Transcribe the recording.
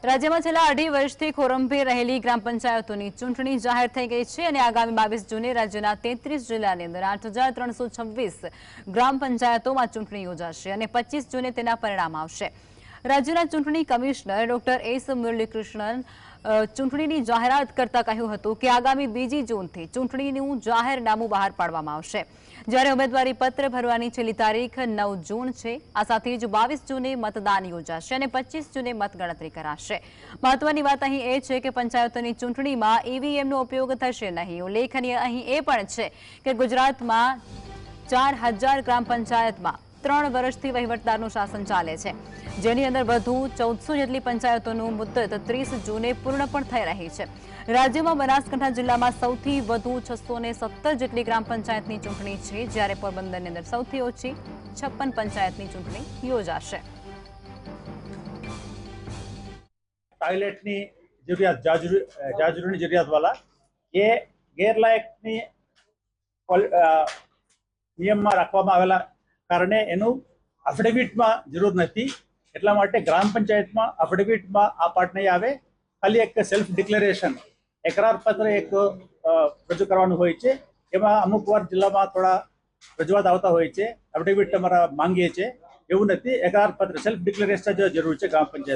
રાજ્યમાં છેલ્લા 2.5 વર્ષથી ખોરંભે રહેલી ગ્રામ પંચાયતોની ચૂંટણી જાહેર થઈ ગઈ છે અને આગામી 22 જૂને રાજ્યના 33 જિલ્લાની અંદર 8,326 ગ્રામ પંચાયતોમાં ચૂંટણી યોજાશે અને 25 જૂને તેના પરિણામ આવશે। રાજ્યના ચૂંટણી કમિશનર ડોક્ટર એસ મુરલીકૃષ્ણન ચૂંટણીની જાહેરાત કરતા કહ્યું હતું કે આગામી 2 જૂનથી ચૂંટણીનું જાહેરનામું બહાર પાડવામાં આવશે, જ્યારે ઉમેદવારી પત્ર ભરવાની છેલ્લી તારીખ 9 જૂન છે। આ સાથે જ 22 જૂને મતદાન યોજાશે અને 25 જૂને મતગણતરી કરાશે। મહત્વની વાત અહીં એ છે કે પંચાયતોની ચૂંટણીમાં ઈવીએમનો ઉપયોગ થશે નહીં। ઉલ્લેખનીય અહીં એ પણ છે કે ગુજરાતમાં 4000 ગ્રામ પંચાયતમાં 3 વર્ષથી વહીવટદારનું શાસન ચાલે છે, જેની અંદર વધુ 1400 જેટલી પંચાયતોનું મુદ્દત 30 જૂને પૂર્ણ પણ થઈ રહી છે। રાજ્યમાં બનાસકાંઠા જિલ્લામાં સૌથી વધુ 617 જેટલી ગ્રામ પંચાયતની ચૂંટણી છે, જ્યારે પોરબંદરની અંદર સૌથી ઓછી 56 પંચાયતની ચૂંટણી યોજાશે। टॉयलेटनी जरूरियात जाजरूरी जरूरियात वाला ये गैरलायकनी नियमમાં રાખવામાં આવેલા કારણે એનું એફિડેવિટમાં જરૂર નથી। એટલા માટે ગ્રામ પંચાયતમાં એફિડેવિટમાં આ પાર્ટ નહીં આવે। ખાલી એક સેલ્ફ ડિક્લેરેશન એકરાર પત્ર એક રજૂ કરવાનું હોય છે। એમાં અમુક વાર જિલ્લામાં થોડા રજૂઆત આવતા હોય છે, એફિડેવિટ તમારા માંગીએ છીએ, એવું નથી। એકરાર પત્ર સેલ્ફ ડિક્લેરેશન જ જરૂર છે ગ્રામ પંચાયત।